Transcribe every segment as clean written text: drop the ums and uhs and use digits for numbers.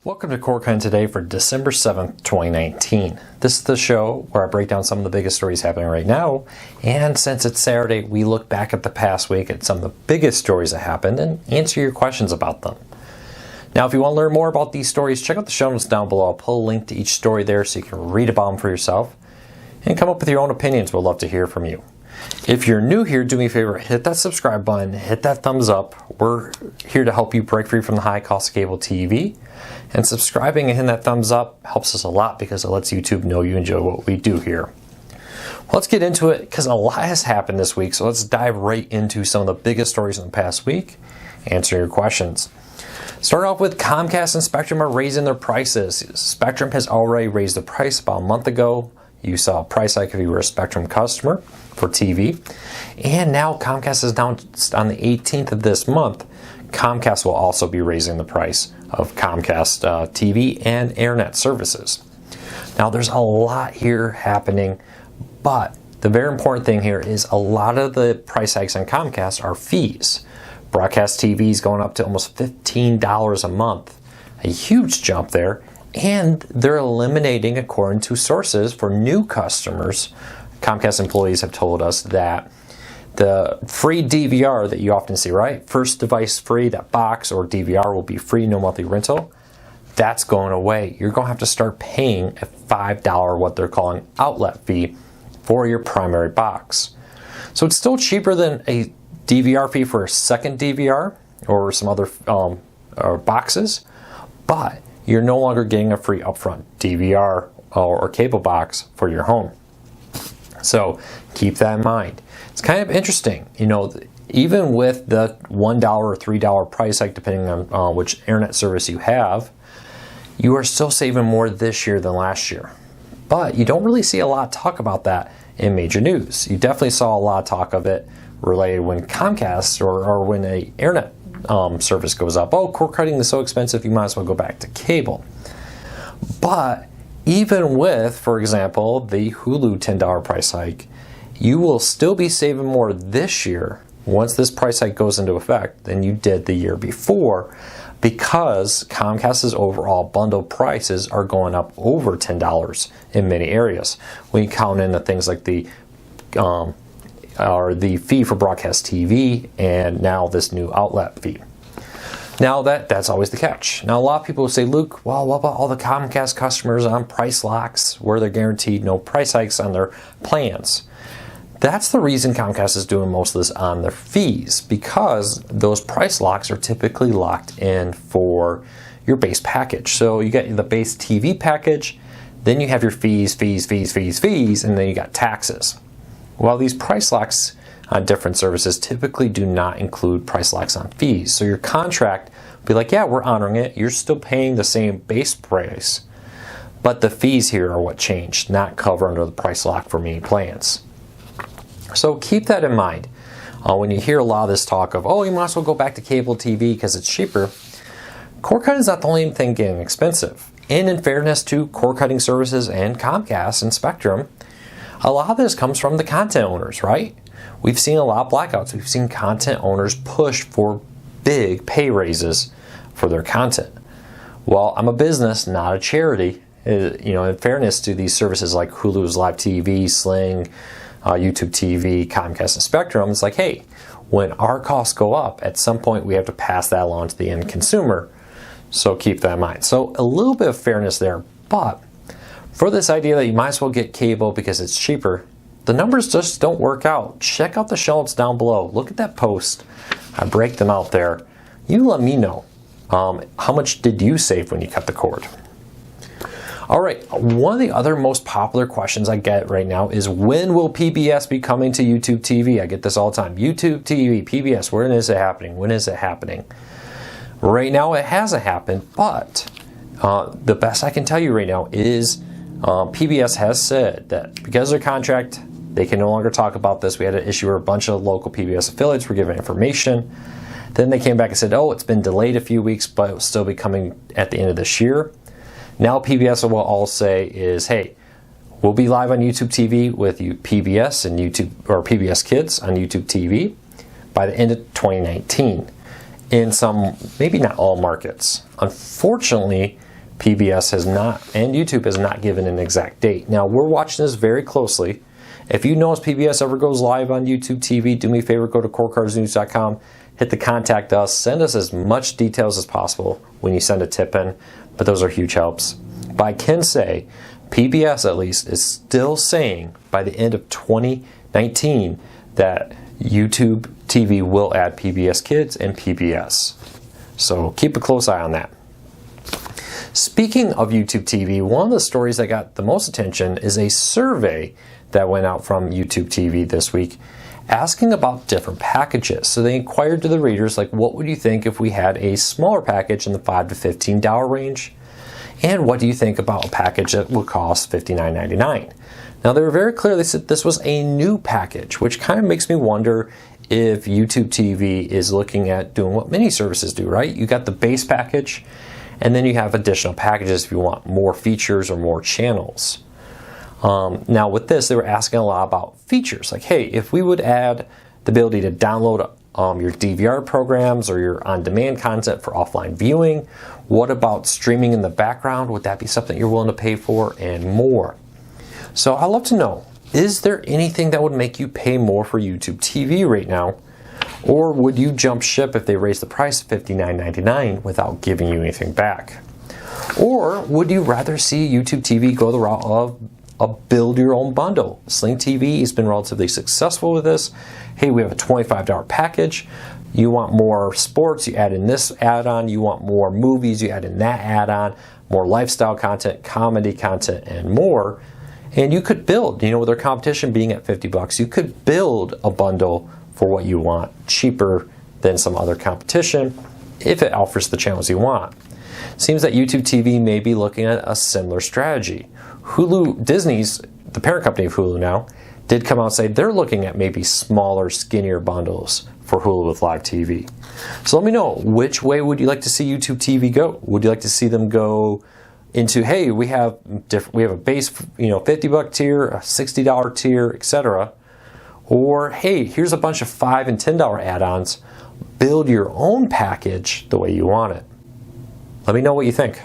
Welcome to Cord Cutting Today for December 7th, 2019. This is the show where I break down some of the biggest stories happening right now, and since it's Saturday, we look back at the past week at some of the biggest stories that happened and answer your questions about them. Now, if you want to learn more about these stories, check out the show notes down below. I'll put a link to each story there so you can read about them for yourself and come up with your own opinions. We'd love to hear from you. If you're new here, do me a favor, hit that subscribe button, hit that thumbs up. We're here to help you break free from the high cost of cable TV. And subscribing and hitting that thumbs up helps us a lot because it lets YouTube know you enjoy what we do here. Well, let's get into it because a lot has happened this week. So let's dive right into some of the biggest stories in the past week, answer your questions. Start off with Comcast and Spectrum are raising their prices. Spectrum has already raised the price about a month ago. You saw a price hike if you were a Spectrum customer for TV. And now Comcast has announced on the 18th of this month, Comcast will also be raising the price of Comcast TV and internet services. Now there's a lot here happening, but the very important thing here is a lot of the price hikes on Comcast are fees. Broadcast TV is going up to almost $15 a month, a huge jump there, and they're eliminating, according to sources, for new customers. Comcast employees have told us that the free DVR that you often see, right? First device free, that box or DVR will be free, no monthly rental. That's going away. You're going to have to start paying a $5, what they're calling outlet fee, for your primary box. So it's still cheaper than a DVR fee for a second DVR or some other boxes, but you're no longer getting a free upfront DVR or cable box for your home. So keep that in mind. It's kind of interesting, even with the $1 or $3 price hike, depending on which internet service you have, you are still saving more this year than last year. But you don't really see a lot of talk about that in major news. You definitely saw a lot of talk of it related when Comcast or when a internet service goes up. Oh, cord cutting is so expensive, you might as well go back to cable. But even with, for example, the Hulu $10 price hike, you will still be saving more this year once this price hike goes into effect than you did the year before, because Comcast's overall bundle prices are going up over $10 in many areas. When you count in the things like the fee for broadcast TV and now this new outlet fee. Now that's always the catch. Now a lot of people will say, Luke, well, what about all the Comcast customers on price locks where they're guaranteed no price hikes on their plans? That's the reason Comcast is doing most of this on their fees, because those price locks are typically locked in for your base package. So you get the base TV package, then you have your fees, and then you got taxes. Well, these price locks on different services typically do not include price locks on fees. So your contract will be like, yeah, we're honoring it. You're still paying the same base price, but the fees here are what changed, not covered under the price lock for many plans. So keep that in mind. When you hear a lot of this talk of, oh, you might as well go back to cable TV because it's cheaper, cord cutting is not the only thing getting expensive. And in fairness to cord cutting services and Comcast and Spectrum, a lot of this comes from the content owners, right? We've seen a lot of blackouts. We've seen content owners push for big pay raises for their content. Well, I'm a business, not a charity. In fairness to these services like Hulu's Live TV, Sling, YouTube TV, Comcast, and Spectrum, it's like, hey, when our costs go up, at some point we have to pass that along to the end consumer. So keep that in mind. So a little bit of fairness there, but for this idea that you might as well get cable because it's cheaper, the numbers just don't work out. Check out the show notes down below. Look at that post. I break them out there. You let me know how much did you save when you cut the cord. All right, one of the other most popular questions I get right now is, when will PBS be coming to YouTube TV? I get this all the time. YouTube TV, PBS, when is it happening? When is it happening? Right now it hasn't happened, but the best I can tell you right now is PBS has said that because of their contract, they can no longer talk about this. We had an issue where a bunch of local PBS affiliates were given information. Then they came back and said, oh, it's been delayed a few weeks, but it will still be coming at the end of this year. Now PBS will all say is, hey, we'll be live on YouTube TV with PBS and YouTube, or PBS Kids on YouTube TV by the end of 2019 in some, maybe not all markets. Unfortunately, PBS has not, and YouTube has not given an exact date. Now, we're watching this very closely. If you know if PBS ever goes live on YouTube TV, do me a favor, go to corecarsnews.com, hit the contact us, send us as much details as possible when you send a tip in, but those are huge helps. But I can say, PBS at least is still saying by the end of 2019 that YouTube TV will add PBS Kids and PBS. So keep a close eye on that. Speaking of YouTube TV, one of the stories that got the most attention is a survey that went out from YouTube TV this week asking about different packages. So they inquired to the readers, like, what would you think if we had a smaller package in the $5 to $15 range? And what do you think about a package that would cost $59.99? Now, they were very clear. They said this was a new package, which kind of makes me wonder if YouTube TV is looking at doing what many services do, right? You got the base package, and then you have additional packages if you want more features or more channels. Now, with this, they were asking a lot about features. Like, hey, if we would add the ability to download your DVR programs or your on-demand content for offline viewing, what about streaming in the background? Would that be something you're willing to pay for, and more? So I'd love to know, is there anything that would make you pay more for YouTube TV right now? Or would you jump ship if they raise the price to $59.99 without giving you anything back? Or would you rather see YouTube TV go the route of a build your own bundle? Sling TV has been relatively successful with this. Hey, we have a $25 package. You want more sports, you add in this add-on. You want more movies, you add in that add-on. More lifestyle content, comedy content, and more. And you could build, with their competition being at $50, you could build a bundle for what you want, cheaper than some other competition if it offers the channels you want. Seems that YouTube TV may be looking at a similar strategy. Hulu, Disney's, the parent company of Hulu now, did come out and say they're looking at maybe smaller, skinnier bundles for Hulu with live TV. So let me know, which way would you like to see YouTube TV go? Would you like to see them go into, hey, we have a base, $50 tier, a $60 tier, etc. Or, hey, here's a bunch of $5 and $10 add-ons. Build your own package the way you want it. Let me know what you think.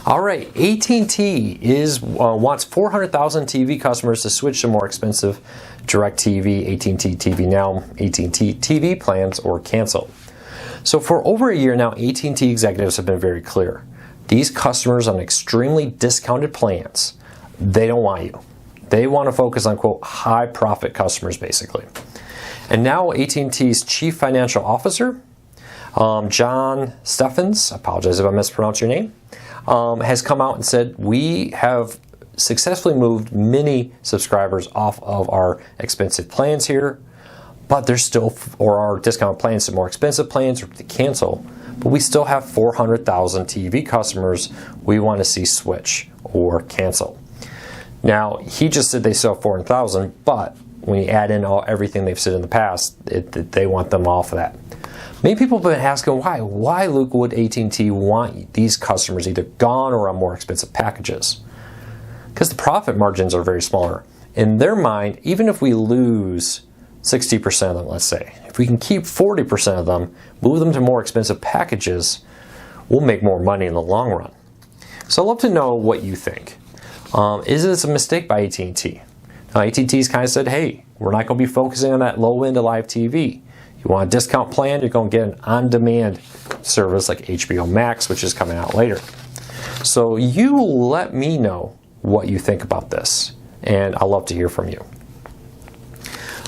All right, AT&T wants 400,000 TV customers to switch to more expensive DirecTV, AT&T TV Now, AT&T TV plans, or cancel. So for over a year now, AT&T executives have been very clear. These customers on extremely discounted plans, they don't want you. They want to focus on, quote, high-profit customers, basically. And now AT&T's Chief Financial Officer, John Steffens, I apologize if I mispronounced your name, has come out and said, we have successfully moved many subscribers off of our expensive plans here, but there's still, or our discount plans to more expensive plans or to cancel, but we still have 400,000 TV customers we want to see switch or cancel. Now, he just said they sell 400,000, but when you add in everything they've said in the past, they want them off of that. Many people have been asking why. Why, Luke, would AT&T want these customers either gone or on more expensive packages? Because the profit margins are very smaller. In their mind, even if we lose 60% of them, let's say, if we can keep 40% of them, move them to more expensive packages, we'll make more money in the long run. So I'd love to know what you think. Is this a mistake by AT&T? Now, AT&T's kind of said, hey, we're not going to be focusing on that low end of live TV. You want a discount plan, you're going to get an on-demand service like HBO Max, which is coming out later. So you let me know what you think about this, and I'd love to hear from you.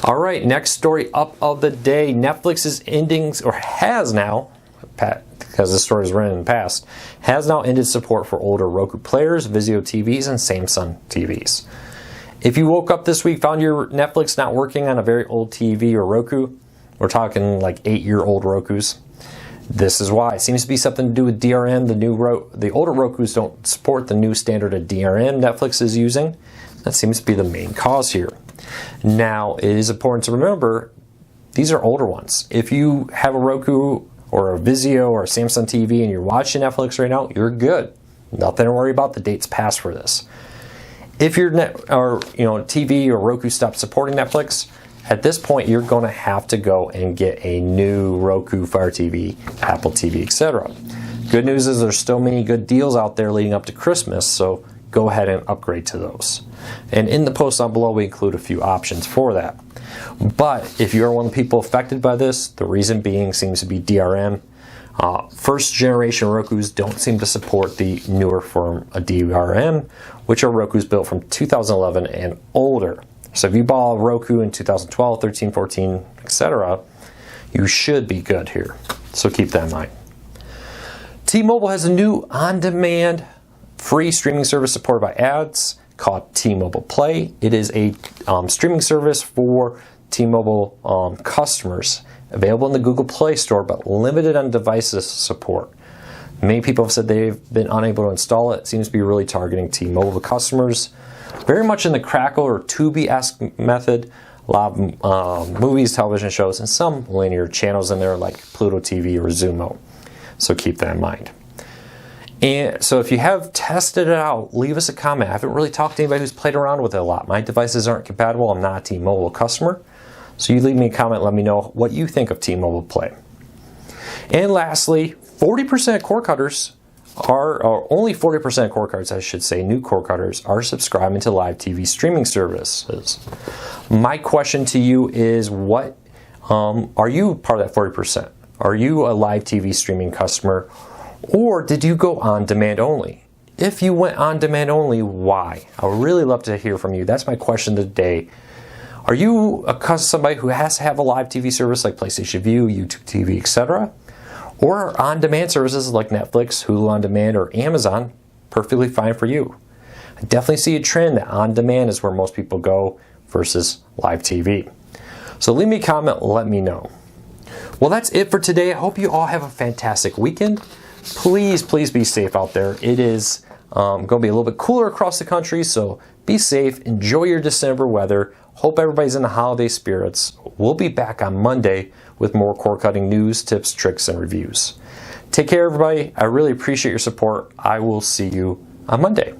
All right, next story up of the day. Netflix is ending, or has now, because this story was written in the past, has now ended support for older Roku players, Vizio TVs, and Samsung TVs. If you woke up this week, found your Netflix not working on a very old TV or Roku, we're talking like 8-year-old Rokus, this is why. It seems to be something to do with DRM. The older Rokus don't support the new standard of DRM Netflix is using. That seems to be the main cause here. Now, it is important to remember, these are older ones. If you have a Roku or a Vizio or a Samsung TV and you're watching Netflix right now, you're good. Nothing to worry about. The date's passed for this. If your TV or Roku stops supporting Netflix, at this point you're going to have to go and get a new Roku, Fire TV, Apple TV, etc. Good news is there's still many good deals out there leading up to Christmas, so go ahead and upgrade to those. And in the post down below, we include a few options for that. But if you're one of the people affected by this, the reason being seems to be DRM. First generation Rokus don't seem to support the newer form of DRM, which are Rokus built from 2011 and older. So if you bought a Roku in 2012, 13, 14, etc., you should be good here. So keep that in mind. T-Mobile has a new on-demand free streaming service supported by ads called T-Mobile Play. It is a streaming service for T-Mobile customers, available in the Google Play Store, but limited on devices support. Many people have said they've been unable to install it. It seems to be really targeting T-Mobile customers. Very much in the Crackle or Tubi-esque method. A lot of movies, television shows, and some linear channels in there like Pluto TV or Zumo. So keep that in mind. And so if you have tested it out, leave us a comment. I haven't really talked to anybody who's played around with it a lot. My devices aren't compatible. I'm not a T-Mobile customer. So you leave me a comment, let me know what you think of T-Mobile Play. And lastly, 40% cord cutters or only 40% of cord cutters, I should say, new cord cutters are subscribing to live TV streaming services. My question to you is, what are you part of that 40%? Are you a live TV streaming customer, or did you go on demand only? If you went on demand only, why? I would really love to hear from you. That's my question today. Are you somebody who has to have a live TV service like PlayStation Vue, YouTube TV, etc.? Or are on-demand services like Netflix, Hulu On Demand, or Amazon perfectly fine for you? I definitely see a trend that on-demand is where most people go versus live TV. So leave me a comment, let me know. Well, that's it for today. I hope you all have a fantastic weekend. Please, please be safe out there. It is going to be a little bit cooler across the country, so be safe. Enjoy your December weather. Hope everybody's in the holiday spirits. We'll be back on Monday with more cord cutting news, tips, tricks, and reviews. Take care, everybody. I really appreciate your support. I will see you on Monday.